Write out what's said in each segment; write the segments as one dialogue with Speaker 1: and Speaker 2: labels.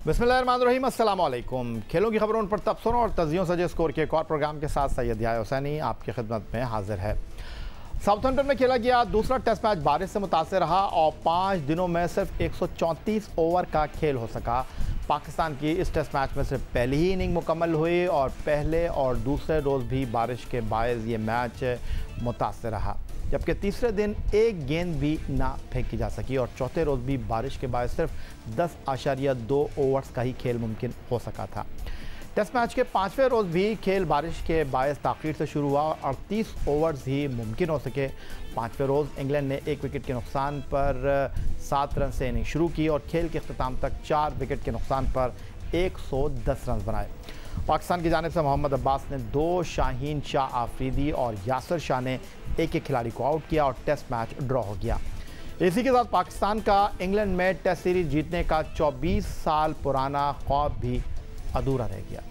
Speaker 1: बिस्मिल्लाहिर्रहमानिर्रहीम, अस्सलाम वालेकुम। खेलों की खबरों पर तबसरों और तजियों सजे स्कोर के एक और प्रोग्राम के साथ सैयद याह्या हुसैनी आपकी खिदमत में हाजिर है। साउथहैम्पटन में खेला गया दूसरा टेस्ट मैच बारिश से मुतासर रहा और 5 दिनों में सिर्फ 134 ओवर का खेल हो सका। पाकिस्तान की इस टेस्ट मैच में सिर्फ पहली ही इनिंग मुकम्मल हुई और पहले और दूसरे रोज़ भी बारिश के बायस ये मैच मुतासर रहा, जबकि तीसरे दिन एक गेंद भी ना फेंकी जा सकी और चौथे रोज़ भी बारिश के बायस सिर्फ 10.2 ओवर्स का ही खेल मुमकिन हो सका था। टेस्ट मैच के 5वें रोज़ भी खेल बारिश के बायस ताख़ीर से शुरू हुआ और 38 ओवर्स ही मुमकिन हो सके। 5वें रोज़ इंग्लैंड ने 1 विकेट के नुकसान पर 7 रन से इनिंग शुरू की और खेल के अख्ताम तक 4 विकेट के नुकसान पर 110 रन बनाए। पाकिस्तान की जानिब से मोहम्मद अब्बास ने 2, शाहीन शाह आफरीदी और यासिर शाह ने एक खिलाड़ी को आउट किया और टेस्ट मैच ड्रॉ हो गया। इसी के साथ पाकिस्तान का इंग्लैंड में टेस्ट सीरीज जीतने का 24 साल पुराना ख्वाब भी अधूरा रह गया।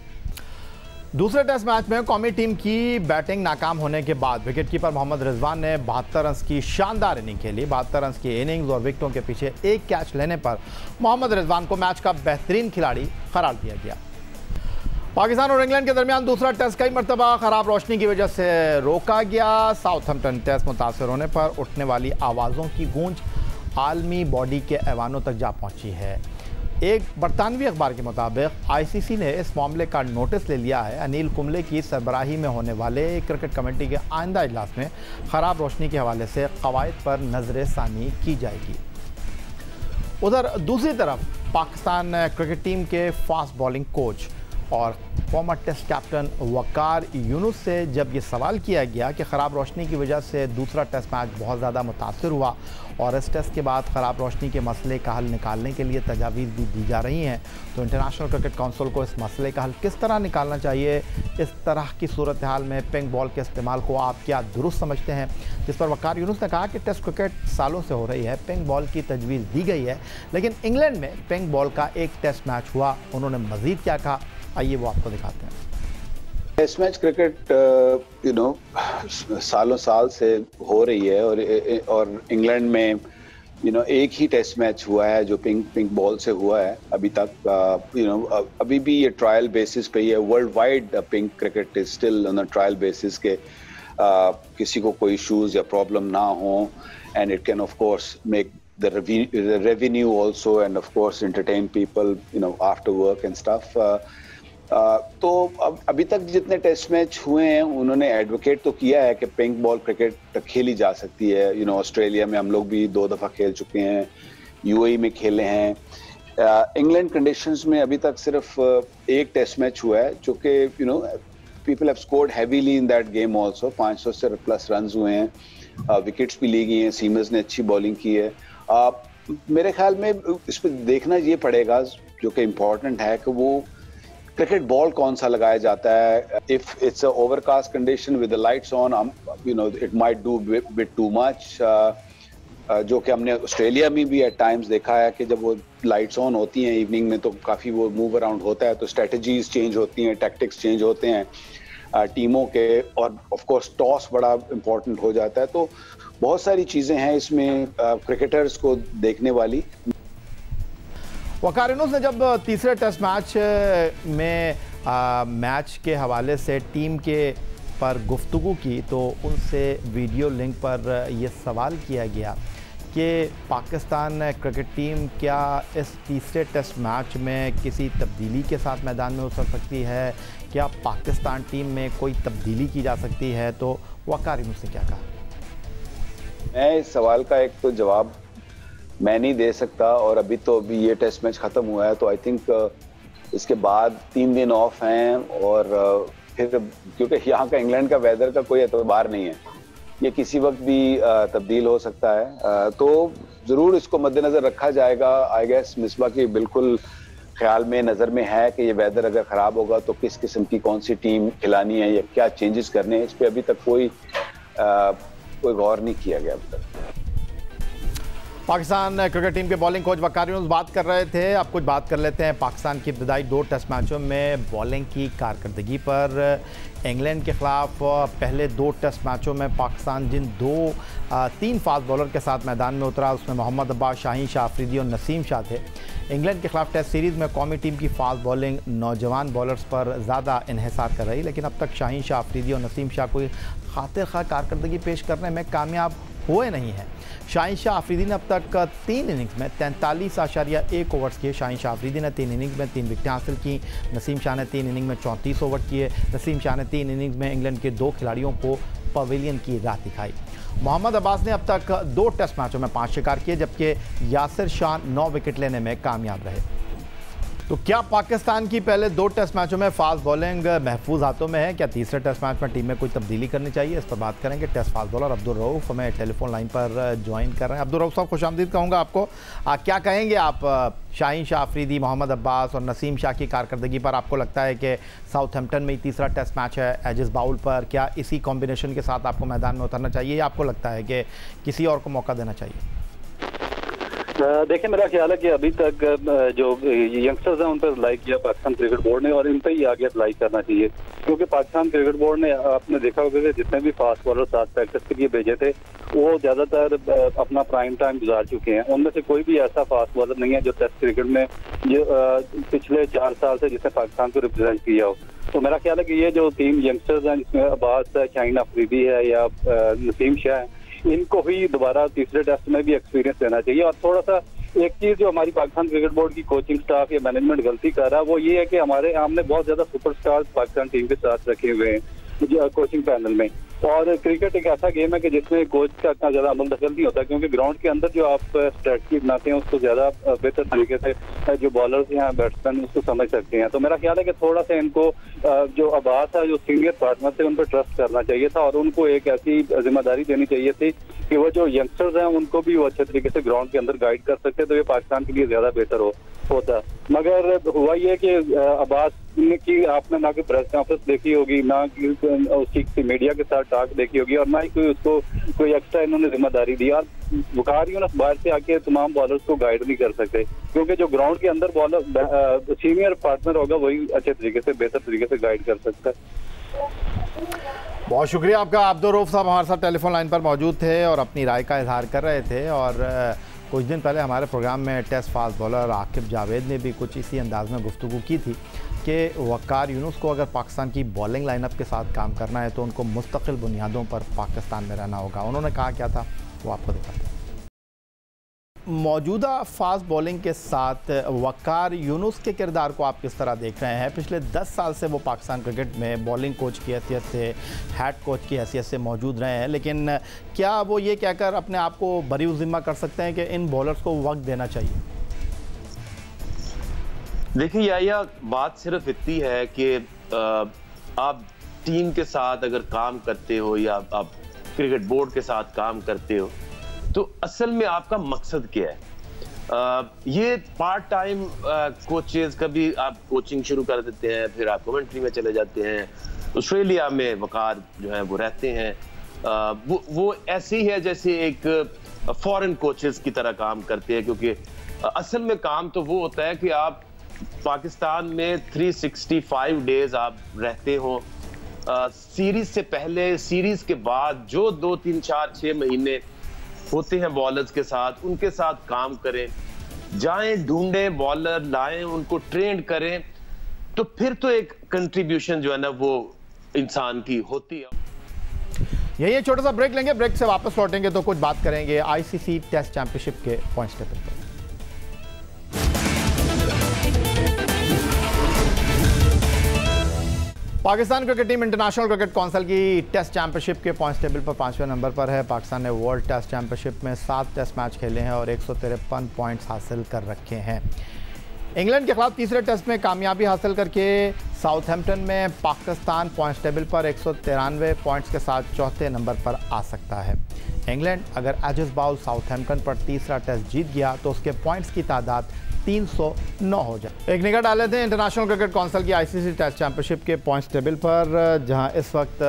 Speaker 1: दूसरे टेस्ट मैच में कौमी टीम की बैटिंग नाकाम होने के बाद विकेटकीपर मोहम्मद रिजवान ने 72 रन की शानदार इनिंग खेली। 72 रन की इनिंग्स और विकेटों के पीछे एक कैच लेने पर मोहम्मद रिजवान को मैच का बेहतरीन खिलाड़ी करार दिया गया। पाकिस्तान और इंग्लैंड के दरमियान दूसरा टेस्ट कई मरतबा ख़राब रोशनी की वजह से रोका गया। साउथहैम्पटन टेस्ट मुतासर होने पर उठने वाली आवाज़ों की गूंज आलमी बॉडी के ऐवानों तक जा पहुंची है। एक बरतानवी अखबार के मुताबिक आईसीसी ने इस मामले का नोटिस ले लिया है। अनिल कुंबले की सरबराही में होने वाले क्रिकेट कमेटी के आइंदा इजलास में ख़राब रोशनी के हवाले से कवायद पर नजर सानी की जाएगी। उधर दूसरी तरफ पाकिस्तान क्रिकेट टीम के फास्ट बॉलिंग कोच और फॉर्मर टेस्ट कैप्टन वकार यूनुस से जब ये सवाल किया गया कि ख़राब रोशनी की वजह से दूसरा टेस्ट मैच बहुत ज़्यादा मुतासर हुआ और इस टेस्ट के बाद ख़राब रोशनी के मसले का हल निकालने के लिए तजावीज़ भी दी जा रही हैं, तो इंटरनेशनल क्रिकेट काउंसिल को इस मसले का हल किस तरह निकालना चाहिए, इस तरह की सूरत हाल में पिंक बॉल के इस्तेमाल को आप क्या दुरुस्त समझते हैं। जिस पर वकार यूनुस ने कहा कि टेस्ट क्रिकेट सालों से हो रही है, पिंक बॉल की तजवीज़ दी गई है, लेकिन इंग्लैंड में पिंक बॉल का एक टेस्ट मैच हुआ। उन्होंने मज़ीद क्या कहा, आइए वो आपको दिखाते हैं।
Speaker 2: टेस्ट मैच क्रिकेट सालों साल से हो रही है और इंग्लैंड में एक ही टेस्ट मैच हुआ है जो पिंक बॉल से हुआ है अभी तक। अभी भी ये ट्रायल बेसिस पे ही है। World wide pink cricket is still on a trial basis के किसी को कोई इश्यूज या प्रॉब्लम ना हो and it can of course make the revenue also and of course entertain people after work and stuff. तो अभी तक जितने टेस्ट मैच हुए हैं उन्होंने एडवोकेट तो किया है कि पिंक बॉल क्रिकेट खेली जा सकती है। ऑस्ट्रेलिया में हम लोग भी 2 दफ़ा खेल चुके हैं, यूएई में खेले हैं। इंग्लैंड कंडीशंस में अभी तक सिर्फ एक टेस्ट मैच हुआ है जो कि people have scored heavily in that game also. 500 से प्लस रन हुए हैं, विकेट्स भी ली गई हैं, सीमर्स ने अच्छी बॉलिंग की है। मेरे ख्याल में इस पर देखना ये पड़ेगा जो कि इम्पोर्टेंट है कि वो क्रिकेट बॉल कौन सा लगाया जाता है। If it's a overcast condition with the lights on, it might do bit too much, जो कि हमने ऑस्ट्रेलिया में भी एट टाइम्स देखा है कि जब वो लाइट्स ऑन होती हैं इवनिंग में तो काफ़ी वो मूव अराउंड होता है, तो स्ट्रेटजीज चेंज होती हैं, टैक्टिक्स चेंज होते हैं टीमों के, और ऑफ कोर्स टॉस बड़ा इम्पोर्टेंट हो जाता है। तो बहुत सारी चीज़ें हैं इसमें क्रिकेटर्स को देखने वाली।
Speaker 1: वकार यूनुस ने जब तीसरे टेस्ट मैच में मैच के हवाले से टीम के पर गुफ्तगू की तो उनसे वीडियो लिंक पर यह सवाल किया गया कि पाकिस्तान क्रिकेट टीम क्या इस तीसरे टेस्ट मैच में किसी तब्दीली के साथ मैदान में उतर सकती है, क्या पाकिस्तान टीम में कोई तब्दीली की जा सकती है। तो वकार यूनुस ने क्या कहा?
Speaker 2: मैं इस सवाल का एक तो जवाब मैं नहीं दे सकता और अभी ये टेस्ट मैच ख़त्म हुआ है, तो आई थिंक इसके बाद 3 दिन ऑफ हैं और फिर क्योंकि यहाँ का इंग्लैंड का वेदर का कोई एतबार नहीं है, ये किसी वक्त भी तब्दील हो सकता है, तो ज़रूर इसको मद्देनज़र रखा जाएगा। आई गेस मिसबा की बिल्कुल ख्याल में नज़र में है कि ये वेदर अगर ख़राब होगा तो किस किस्म की कौन सी टीम खिलानी है या क्या चेंजेस करने हैं, इस पर अभी तक कोई गौर नहीं किया गया अभी तक।
Speaker 1: पाकिस्तान क्रिकेट टीम के बॉलिंग कोच वकार यूनुस बात कर रहे थे। अब कुछ बात कर लेते हैं पाकिस्तान की इब्तदाई 2 टेस्ट मैचों में बॉलिंग की कारकर्दगी पर। इंग्लैंड के ख़िलाफ़ पहले 2 टेस्ट मैचों में पाकिस्तान जिन 3 फास्ट बॉलर के साथ मैदान में उतरा उसमें मोहम्मद अब्बास, शाहीन शाह आफरीदी और नसीम शाह थे। इंग्लैंड के खिलाफ टेस्ट सीरीज़ में कौमी टीम की फास्ट बॉलिंग नौजवान बॉलर्स पर ज़्यादा इन्हिसार कर रही, लेकिन अब तक शाहीन शाह अफरीदी और नसीम शाह कोई खातिर खा कारकर्दगी पेश करने में कामयाब हुए नहीं हैं। शाहीन शाह अफरीदी ने अब तक 3 इनिंग्स में 43.1 ओवर्स किए। शाहीन शाह अफरीदी ने 3 इनिंग्स में 3 विकेटें हासिल की। नसीम शाह ने 3 इनिंग में 34 ओवर किए। नसीम शाह ने 3 इनिंग्स में इंग्लैंड के 2 खिलाड़ियों को पवेलियन की राह दिखाई। मोहम्मद अब्बास ने अब तक 2 टेस्ट मैचों में 5 शिकार किए, जबकि यासिर शाह 9 विकेट लेने में कामयाब रहे। तो क्या पाकिस्तान की पहले 2 टेस्ट मैचों में फास्ट बॉलिंग महफूज हाथों में है? क्या तीसरे टेस्ट मैच में टीम में कोई तब्दीली करनी चाहिए? इस पर बात करेंगे। Test fast bowler Abdul Rauf हमें टेलीफोन लाइन पर ज्वाइन कर रहे हैं। अब्दुल रऊफ साहब, खुशामदीद कहूँगा आपको। क्या कहेंगे आप शाहीन शाह अफरीदी, मोहम्मद अब्बास और नसीम शाह की कारकर्दगी पर? आपको लगता है कि साउथहैम्पटन में ही तीसरा टेस्ट मैच है एजिस बाउल पर, क्या इसी कॉम्बिनेशन के साथ आपको मैदान में उतरना चाहिए या आपको लगता है कि किसी और को मौका देना चाहिए?
Speaker 3: देखिए, मेरा ख्याल है कि अभी तक जो यंगस्टर्स हैं उन पर अप्लाई किया पाकिस्तान क्रिकेट बोर्ड ने, और इन पर ही आगे अप्लाई करना चाहिए, क्योंकि पाकिस्तान क्रिकेट बोर्ड ने, आपने देखा होगा कि जितने भी फास्ट बॉलर साथ प्रैक्टिस के लिए भेजे थे वो ज़्यादातर अपना प्राइम टाइम गुजार चुके हैं। उनमें से कोई भी ऐसा फास्ट बॉलर नहीं है जो टेस्ट क्रिकेट में जो पिछले 4 साल से जिसने पाकिस्तान को रिप्रेजेंट किया हो। तो मेरा ख्याल है कि ये जो 3 यंगस्टर्स हैं, जिसमें अब्बास है, शाहीन अफरीदी है या नसीम शाह है, इनको ही दोबारा तीसरे टेस्ट में भी एक्सपीरियंस देना चाहिए। और थोड़ा सा एक चीज जो हमारी पाकिस्तान क्रिकेट बोर्ड की कोचिंग स्टाफ या मैनेजमेंट गलती कर रहा है वो ये है कि हमने बहुत ज्यादा सुपरस्टार्स पाकिस्तान टीम के साथ रखे हुए हैं कोचिंग पैनल में, और क्रिकेट एक ऐसा गेम है कि जिसमें कोच का इतना ज्यादा अमल दखल नहीं होता, क्योंकि ग्राउंड के अंदर जो आप स्ट्रेटजी बनाते हैं उसको ज्यादा बेहतर तरीके से जो बॉलर्स या बैट्समैन उसको समझ सकते हैं। तो मेरा ख्याल है कि थोड़ा सा इनको जो अब्बास है, जो सीनियर पार्टनर थे, उन पर ट्रस्ट करना चाहिए था और उनको एक ऐसी जिम्मेदारी देनी चाहिए थी कि वो जो यंगस्टर्स हैं उनको भी वो अच्छे तरीके से ग्राउंड के अंदर गाइड कर सकते, तो ये पाकिस्तान के लिए ज्यादा बेहतर होता। मगर हुआ ये कि अब्बास की आपने ना कि प्रेस कॉन्फ्रेंस देखी होगी, ना कि उसकी मीडिया के साथ टॉक देखी होगी, और ना ही कोई उसको कोई एक्स्ट्रा इन्होंने जिम्मेदारी दी। और बुखारी बाहर से आके तमाम बॉलर्स को गाइड नहीं कर सकते, क्योंकि जो ग्राउंड के अंदर बॉलर सीनियर पार्टनर होगा वही अच्छे तरीके से, बेहतर तरीके से गाइड कर सकता है।
Speaker 1: बहुत शुक्रिया आपका। अब्दुल रऊफ साहब हमारे साथ टेलीफोन लाइन पर मौजूद थे और अपनी राय का इजहार कर रहे थे। और कुछ दिन पहले हमारे प्रोग्राम में test fast bowler Aqib Javed ने भी कुछ इसी अंदाज में गुफ्तगू की थी कि वक़ार यूनुस को अगर पाकिस्तान की बॉलिंग लाइनअप के साथ काम करना है तो उनको मुस्तकिल बुनियादों पर पाकिस्तान में रहना होगा। उन्होंने कहा क्या था वो आपको दिखाते हैं। मौजूदा फास्ट बॉलिंग के साथ वक़ार यूनुस के किरदार को आप किस तरह देख रहे हैं? पिछले 10 साल से वो पाकिस्तान क्रिकेट में बॉलिंग कोच की हैसियत से, हेड कोच की हैसियत से मौजूद रहे हैं, लेकिन क्या वो ये कहकर अपने आप को बरी ज़िम्मा कर सकते हैं कि इन बॉलर्स को वक्त देना चाहिए?
Speaker 4: देखिए याया, बात सिर्फ इतनी है कि आप टीम के साथ अगर काम करते हो या आप क्रिकेट बोर्ड के साथ काम करते हो तो असल में आपका मकसद क्या है? ये पार्ट टाइम कोचेस, कभी आप कोचिंग शुरू कर देते हैं, फिर आप कमेंट्री में चले जाते हैं। ऑस्ट्रेलिया में वक़ार जो है वो रहते हैं, वो ऐसे ही है जैसे एक फॉरेन कोचेस की तरह काम करते हैं, क्योंकि असल में काम तो वो होता है कि आप पाकिस्तान में 365 डेज आप रहते हो। सीरीज से पहले, सीरीज के बाद जो 2, 3, 4, 6 महीने होते हैं बॉलर्स के साथ, उनके साथ काम करें, जाएं, ढूंढें बॉलर, लाएं, उनको ट्रेन करें, तो फिर तो एक कंट्रीब्यूशन जो है ना वो इंसान की होती है।
Speaker 1: यही छोटा सा ब्रेक लेंगे, ब्रेक से वापस लौटेंगे तो कुछ बात करेंगे आईसीसी टेस्ट चैंपियनशिप के पॉइंट्स टेबल पर। Pakistan cricket team international cricket council की टेस्ट चैंपियनशिप के पॉइंट्स टेबल पर 5वें नंबर पर है। पाकिस्तान ने वर्ल्ड टेस्ट चैंपियनशिप में 7 टेस्ट मैच खेले हैं और 153 पॉइंट्स हासिल कर रखे हैं। इंग्लैंड के खिलाफ तीसरे टेस्ट में कामयाबी हासिल करके साउथहैम्पटन में पाकिस्तान पॉइंट्स टेबल पर 193 पॉइंट्स के साथ 4थे नंबर पर आ सकता है। इंग्लैंड अगर एजिस बाउल साउथहैम्पटन पर तीसरा टेस्ट जीत गया तो उसके पॉइंट्स की तादाद 309 हो जाए। एक निगाह डाले थे इंटरनेशनल क्रिकेट काउंसिल की आईसीसी टेस्ट चैंपियनशिप के पॉइंट्स टेबल पर, जहां इस वक्त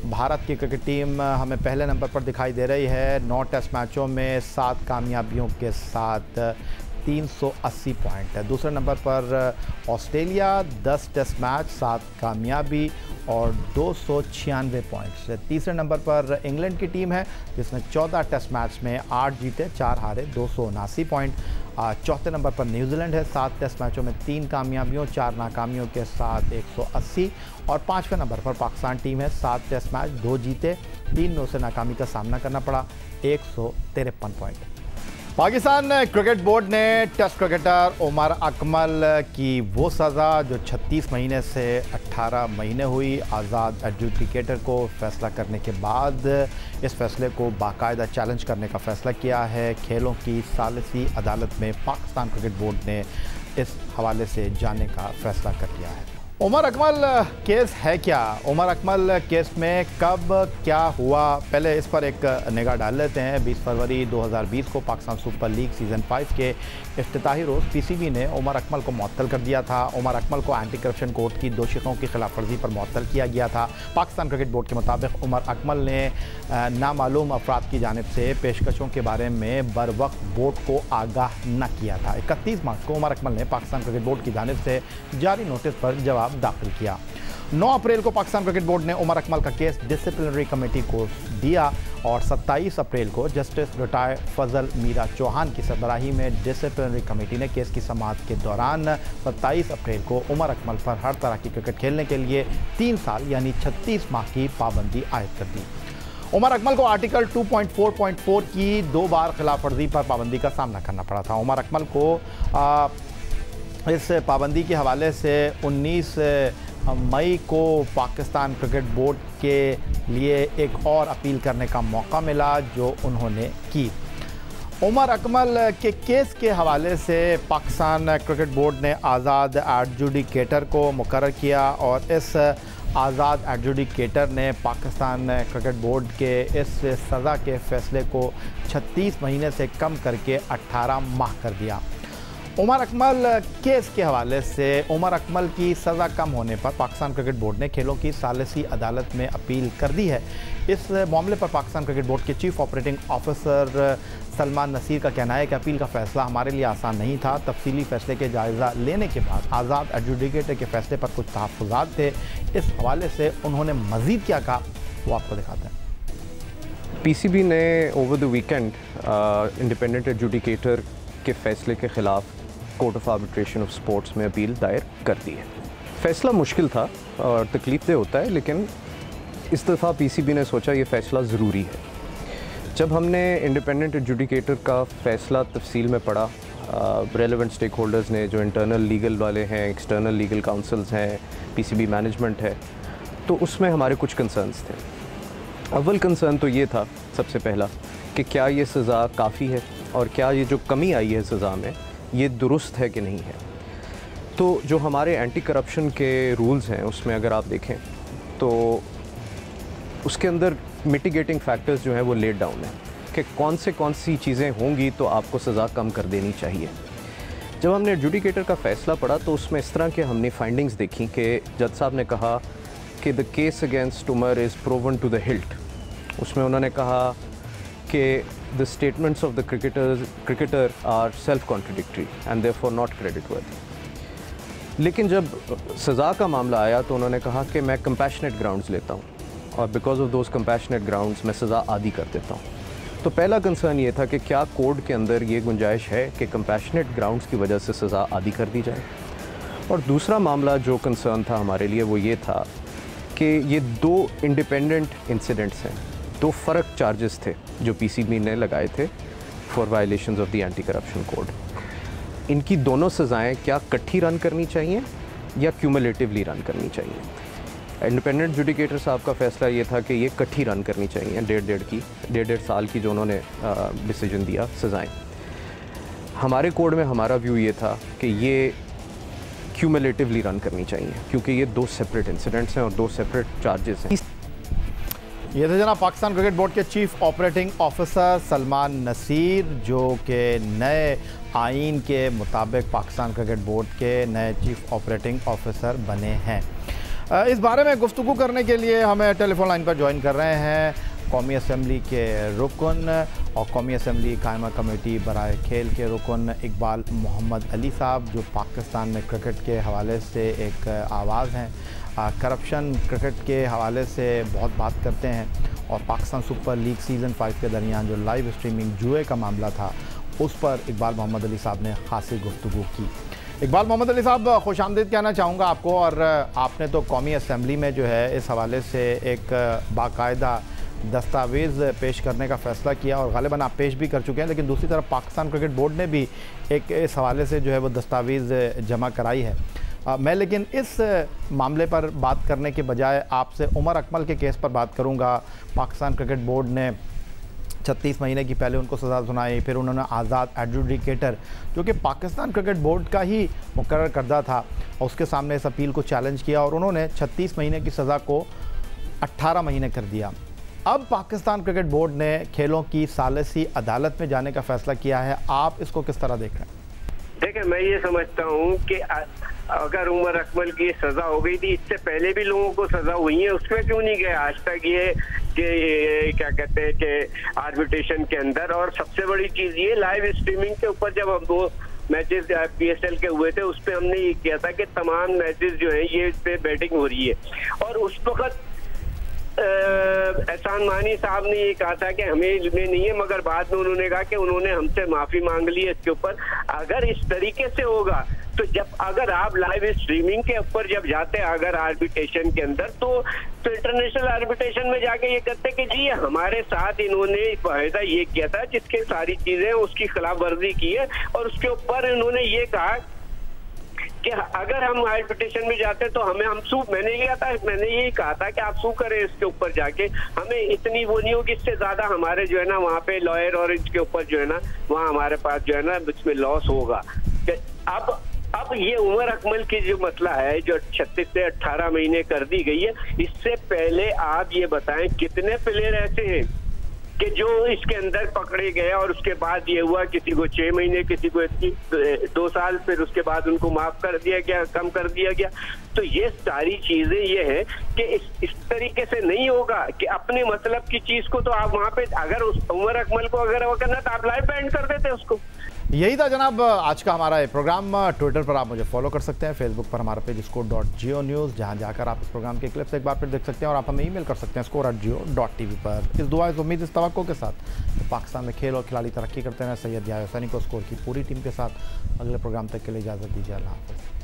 Speaker 1: भारत की क्रिकेट टीम हमें पहले नंबर पर दिखाई दे रही है। 9 टेस्ट मैचों में 7 कामयाबियों के साथ 380 पॉइंट है। दूसरे नंबर पर ऑस्ट्रेलिया, 10 टेस्ट मैच, 7 कामयाबी और 296 पॉइंट्स। तीसरे नंबर पर इंग्लैंड की टीम है जिसने 14 टेस्ट मैच में 8 जीते, 4 हारे, 279 पॉइंट। चौथे नंबर पर न्यूजीलैंड है 7 टेस्ट मैचों में 3 कामयाबियों 4 नाकामियों के साथ 180, और 5वें नंबर पर पाकिस्तान टीम है 7 टेस्ट मैच 2 जीते 3 में उसे नाकामी का सामना करना पड़ा 153 पॉइंट। पाकिस्तान क्रिकेट बोर्ड ने टेस्ट क्रिकेटर उमर अकमल की वो सज़ा जो 36 महीने से 18 महीने हुई आज़ाद एडजुडिकेटर को फैसला करने के बाद इस फैसले को बाकायदा चैलेंज करने का फ़ैसला किया है। खेलों की सालिसी अदालत में पाकिस्तान क्रिकेट बोर्ड ने इस हवाले से जाने का फ़ैसला कर लिया है। उमर अकमल केस है क्या? उमर अकमल केस में कब क्या हुआ, पहले इस पर एक निगाह डाल लेते हैं। 20 फरवरी 2020 को पाकिस्तान सुपर लीग सीज़न 5 के इफ्तिताही रोज़ पीसीबी ने उमर अकमल को मुअत्तल कर दिया था। उमर अकमल को एंटी करप्शन कोर्ट की दोषियों की खिलाफ वर्जी पर मुअत्तल किया गया था। पाकिस्तान क्रिकेट बोर्ड के मुताबिक उमर अकमल ने नामालूम अफराद की जानिब से पेशकशों के बारे में बर वक्त बोर्ड को आगाह न किया था। 31 मार्च को उमर अकमल ने पाकिस्तान क्रिकेट बोर्ड की जानिब से जारी नोटिस पर जवाब दाखिल किया। 9 अप्रैल को पाकिस्तान क्रिकेट बोर्ड ने उमर अकमल का केस डिसिप्लिनरी कमेटी को दिया और 27 अप्रैल को जस्टिस रिटायर्ड फजल मीरा चौहान की सरबराही में डिसिप्लिनरी कमेटी ने केस की समाअत के दौरान 27 अप्रैल को उमर अकमल पर हर तरह की क्रिकेट खेलने के लिए 3 साल यानी 36 माह की पाबंदी आयद कर दी। उमर अकमल को आर्टिकल 2.4.4 की 2 बार खिलाफ वर्जी पर पाबंदी का सामना करना पड़ा था। उमर अकमल को इस पाबंदी के हवाले से 19 मई को पाकिस्तान क्रिकेट बोर्ड के लिए एक और अपील करने का मौका मिला जो उन्होंने की। उमर अकमल के केस के हवाले से पाकिस्तान क्रिकेट बोर्ड ने आज़ाद एडजुडिकेटर को मुकर्रर किया और इस आज़ाद एडजुडिकेटर ने पाकिस्तान क्रिकेट बोर्ड के इस सज़ा के फ़ैसले को 36 महीने से कम करके 18 माह कर दिया। उमर अकमल केस के हवाले से उमर अकमल की सज़ा कम होने पर पाकिस्तान क्रिकेट बोर्ड ने खेलों की सालिसी अदालत में अपील कर दी है। इस मामले पर पाकिस्तान क्रिकेट बोर्ड के chief operating officer Salman Naseer का कहना है कि अपील का फ़ैसला हमारे लिए आसान नहीं था। तफसीली फ़ैसले के जायज़ा लेने के बाद आज़ाद एडजुडिकेटर के फ़ैसले पर कुछ तहफ़्फ़ुज़ात थे। इस हवाले से उन्होंने मज़ीद क्या कहा वो आपको दिखाते हैं।
Speaker 5: पीसीबी ने over the weekend independent adjudicator के फ़ैसले के ख़िलाफ़ court of arbitration of sports में अपील दायर कर दी है। फ़ैसला मुश्किल था और तकलीफ़देह होता है, लेकिन इस दफ़ा पीसीबी ने सोचा ये फ़ैसला ज़रूरी है। जब हमने इंडिपेंडेंट एडजुडिकेटर का फ़ैसला तफसील में पढ़ा, रेलेवेंट स्टेक होल्डर्स ने जो इंटरनल लीगल वाले हैं, एक्सटर्नल लीगल काउंसिल्स हैं, पीसीबी मैनेजमेंट है, तो उसमें हमारे कुछ कंसर्न्स थे। अव्वल कंसर्न तो ये था सबसे पहला कि क्या ये सज़ा काफ़ी है और क्या ये जो कमी आई है सज़ा में ये दुरुस्त है कि नहीं है। तो जो हमारे एंटी करप्शन के रूल्स हैं उसमें अगर आप देखें तो उसके अंदर मिटिगेटिंग फैक्टर्स जो हैं वो लेड डाउन है कि कौन सी चीज़ें होंगी तो आपको सज़ा कम कर देनी चाहिए। जब हमने एडजुडिकेटर का फ़ैसला पढ़ा तो उसमें इस तरह के हमने फाइंडिंग्स देखी कि जज साहब ने कहा कि the case against Umar is proven to the hilt. उसमें उन्होंने कहा कि the statements of the cricketer are self-contradictory and therefore not creditworthy। लेकिन जब सज़ा का मामला आया तो उन्होंने कहा कि मैं compassionate grounds लेता हूँ और because of those compassionate grounds मैं सज़ा आदी कर देता हूँ। तो पहला कंसर्न ये था कि क्या कोड के अंदर ये गुंजाइश है कि compassionate grounds की वजह से सज़ा आदी कर दी जाए। और दूसरा मामला जो कंसर्न था हमारे लिए वो ये था कि ये 2 इंडिपेंडेंट इंसिडेंट्स हैं, 2 फ़र्क चार्जेस थे जो पीसीबी ने लगाए थे for violations of the anti corruption code. इनकी दोनों सज़ाएं क्या इकट्ठी रन करनी चाहिए या क्यूमुलेटिवली रन करनी चाहिए। इंडिपेंडेंट एडजुडिकेटर साहब का फ़ैसला ये था कि ये इकट्ठी रन करनी चाहिए, डेढ़ साल की जो उन्होंने डिसीजन दिया सज़ाएं। हमारे कोड में हमारा व्यू ये था कि ये क्यूमुलेटिवली रन करनी चाहिए क्योंकि ये 2 सेपरेट इंसिडेंट्स हैं और 2 सेपरेट चार्जेस हैं।
Speaker 1: ये थे जनाब पाकिस्तान क्रिकेट बोर्ड के chief operating officer Salman Naseer जो कि नए आइन के मुताबिक पाकिस्तान क्रिकेट बोर्ड के नए चीफ ऑपरेटिंग ऑफिसर बने हैं। इस बारे में गुफ्तगू करने के लिए हमें टेलीफोन लाइन पर ज्वाइन कर रहे हैं कौमी असम्बली के रुकन और कौमी असम्बली कायमा कमेटी बराए खेल के रुकन इकबाल मोहम्मद अली साहब जो पाकिस्तान में क्रिकेट के हवाले से एक आवाज़ हैं। करप्शन क्रिकेट के हवाले से बहुत बात करते हैं और पाकिस्तान सुपर लीग सीज़न 5 के दरमियान जो लाइव स्ट्रीमिंग जुए का मामला था उस पर इकबाल मोहम्मद अली साहब ने खासी गुफ्तगू की। इकबाल मोहम्मद अली साहब, खुशामदीद कहना चाहूँगा आपको। और आपने तो कौमी असम्बली में जो है इस हवाले से एक बाकायदा दस्तावेज़ पेश करने का फ़ैसला किया और ग़ालिबन आप पेश भी कर चुके हैं, लेकिन दूसरी तरफ पाकिस्तान क्रिकेट बोर्ड ने भी एक इस हवाले से जो है वो दस्तावेज़ जमा कराई है। मैं लेकिन इस मामले पर बात करने के बजाय आपसे उमर अकमल के केस पर बात करूँगा। पाकिस्तान क्रिकेट बोर्ड ने 36 महीने की पहले उनको सज़ा सुनाई, फिर उन्होंने आज़ाद एडजुडिकेटर जो कि पाकिस्तान क्रिकेट बोर्ड का ही मुकर्रर करदा था और उसके सामने इस अपील को चैलेंज किया और उन्होंने 36 महीने की सज़ा को 18 महीने कर दिया। अब पाकिस्तान क्रिकेट बोर्ड ने खेलों की सालिसी अदालत में जाने का फ़ैसला किया है। आप इसको किस तरह देख रहे हैं?
Speaker 6: देखिए, मैं ये समझता हूँ कि अगर उमर अकमल की सजा हो गई थी, इससे पहले भी लोगों को सजा हुई है, उसमें क्यों नहीं गए आज तक ये कि क्या कहते हैं कि आर्बिट्रेशन के अंदर। और सबसे बड़ी चीज ये लाइव स्ट्रीमिंग के ऊपर जब हम 2 मैचेस PSL के हुए थे, उस पर हमने ये किया था कि तमाम मैचेस जो है ये इस पे बैटिंग हो रही है। और उस वक्त एहसान मानी साहब ने ये कहा था कि हमें इल्म नहीं है, मगर बाद में उन्होंने कहा कि उन्होंने हमसे माफी मांग ली है इसके ऊपर। अगर इस तरीके से होगा तो अगर आप लाइव स्ट्रीमिंग के ऊपर जब जाते हैं अगर आर्बिट्रेशन के अंदर, तो इंटरनेशनल आर्बिट्रेशन में जाके ये कहते कि जी हमारे साथ इन्होंने वायदा ये किया था जिसके सारी चीजें उसकी खिलाफ वर्जी की है, और उसके ऊपर इन्होंने ये कहा कि अगर हम आर्बिट्रेशन में जाते तो मैंने यही कहा था कि आप सू करें इसके ऊपर जाके, हमें इतनी वो नहीं होगी, इससे ज्यादा हमारे जो है ना वहाँ पे लॉयर और इसके ऊपर जो है ना वहाँ हमारे पास जो है ना इसमें लॉस होगा। अब ये उमर अकमल की जो मसला है जो 36 से 18 महीने कर दी गई है, इससे पहले आप ये बताएं कितने प्लेयर ऐसे हैं कि जो इसके अंदर पकड़े गए और उसके बाद ये हुआ किसी को 6 महीने, किसी को 2 साल, फिर उसके बाद उनको माफ कर दिया गया, कम कर दिया गया। तो ये सारी चीजें ये है कि इस तरीके से नहीं होगा कि अपने मतलब की चीज को तो आप वहां पे अगर उस उमर अकमल को अगर वो करना तो आप लाइव बैंड कर देते उसको।
Speaker 1: यही था जनाब आज का हमारा प्रोग्राम। ट्विटर पर आप मुझे फॉलो कर सकते हैं, फेसबुक पर हमारा पेज score.geo news, जहां जाकर आप इस प्रोग्राम के क्लिप्स एक बार फिर देख सकते हैं। और आप हमें ईमेल कर सकते हैं score@geo.tv पर। इस दुआ इस उम्मीद इस तवक्को के साथ तो पाकिस्तान में खेल और खिलाड़ी तरक्की करते हैं। सैयद याह्या हुसैनी को स्कोर की पूरी टीम के साथ अगले प्रोग्राम तक के लिए इजाज़त दीजिए। अल्लाह हाफ़िज़।